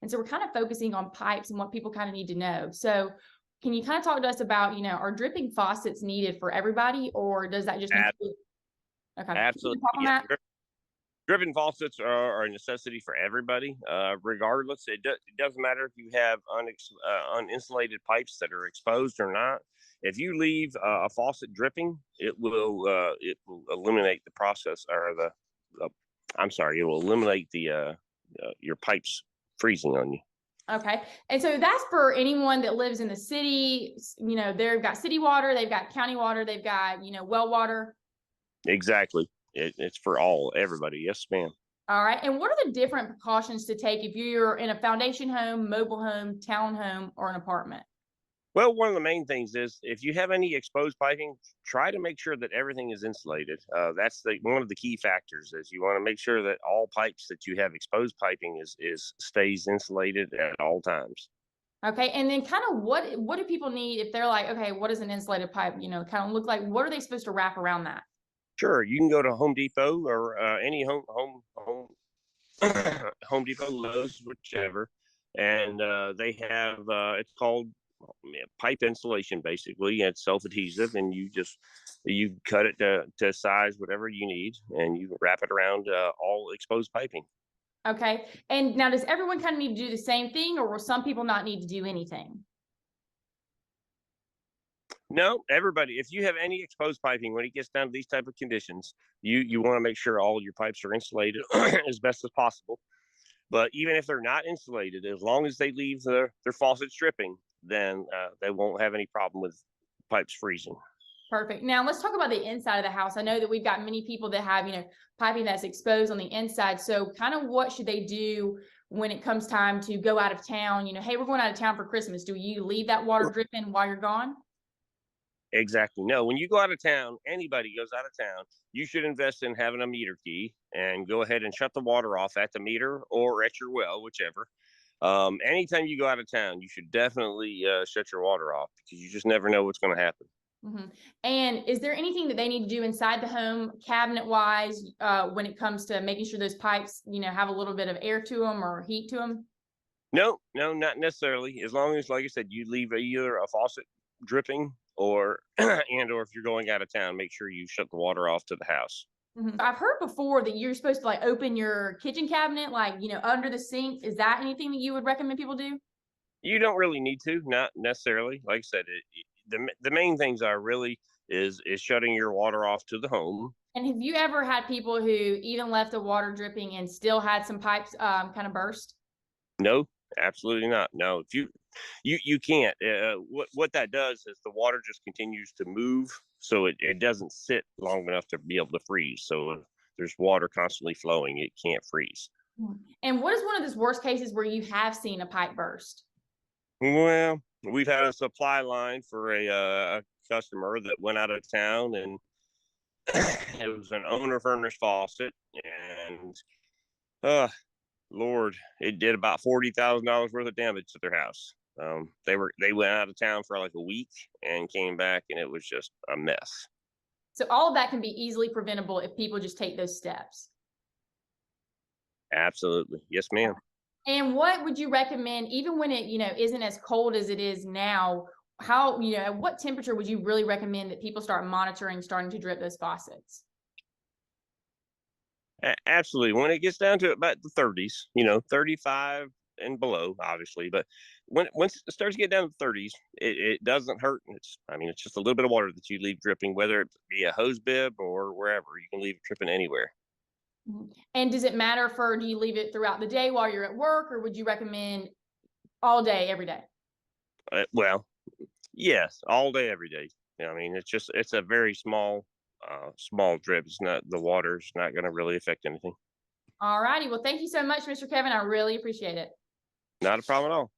And so we're kind of focusing on pipes and what people kind of need to know. So can you kind of talk to us about, are dripping faucets needed for everybody, or does that just Ab- include? Okay, can you Absolutely. talk on Yeah. that? Dripping faucets are a necessity for everybody, regardless. It doesn't matter if you have uninsulated pipes that are exposed or not. If you leave a faucet dripping, it will eliminate the process, or the I'm sorry, it will eliminate the your pipes freezing on you. Okay. And so that's for anyone that lives in the city. They've got city water, they've got county water, they've got, well water. Exactly. It's for everybody. Yes, ma'am. All right. And what are the different precautions to take if you're in a foundation home, mobile home, townhome, or an apartment? Well, one of the main things is if you have any exposed piping, try to make sure that everything is insulated. That's one of the key factors. Is you want to make sure that all pipes that you have exposed piping is stays insulated at all times. Okay. And then kind of what do people need if they're like, okay, what does an insulated pipe, kind of look like? What are they supposed to wrap around that? Sure, you can go to Home Depot or any Home Depot, Lowe's, whichever, and they have it's called pipe insulation. Basically, it's self adhesive, and you cut it to size whatever you need, and you wrap it around all exposed piping. Okay. And now does everyone kind of need to do the same thing, or will some people not need to do anything? No, everybody. If you have any exposed piping, when it gets down to these type of conditions, you want to make sure all your pipes are insulated as best as possible. But even if they're not insulated, as long as they leave their faucets dripping, then they won't have any problem with pipes freezing. Perfect. Now let's talk about the inside of the house. I know that we've got many people that have, piping that's exposed on the inside. So kind of what should they do when it comes time to go out of town? Hey, we're going out of town for Christmas. Do you leave that water dripping while you're gone? Exactly. No, when you go out of town, anybody goes out of town, you should invest in having a meter key and go ahead and shut the water off at the meter or at your well, whichever. Anytime you go out of town, you should definitely shut your water off because you just never know what's going to happen. And is there anything that they need to do inside the home, cabinet wise, when it comes to making sure those pipes, have a little bit of air to them or heat to them? No, no, not necessarily. As long as, like I said, you leave either a faucet dripping or or if you're going out of town, make sure you shut the water off to the house. I've heard before that you're supposed to like open your kitchen cabinet, like, under the sink. Is that anything that you would recommend people do? You don't really need to, not necessarily. Like I said, the main things are really is shutting your water off to the home. And have you ever had people who even left the water dripping and still had some pipes kind of burst? No, absolutely not. No, if you can't. What that does is the water just continues to move, so it doesn't sit long enough to be able to freeze. So if there's water constantly flowing, it can't freeze. And what is one of those worst cases where you have seen a pipe burst? Well, we've had a supply line for a customer that went out of town, and it was an owner furnished faucet, and uh, Lord, it did about $40,000 worth of damage to their house. They went out of town for like a week and came back, and it was just a mess. So all of that can be easily preventable if people just take those steps. Absolutely, yes, ma'am. And what would you recommend, even when it, isn't as cold as it is now? How, at what temperature would you really recommend that people start monitoring, starting to drip those faucets? Absolutely. When it gets down to about the 30s, 35 and below, obviously. But once it starts to get down to the 30s, it doesn't hurt. It's just a little bit of water that you leave dripping, whether it be a hose bib or wherever. You can leave it dripping anywhere. And does it matter do you leave it throughout the day while you're at work, or would you recommend all day, every day? Well, yes, all day, every day. It's a very small drip. It's not the water's not going to really affect anything. All righty. Well, thank you so much, Mr. Kevin. I really appreciate it. Not a problem at all.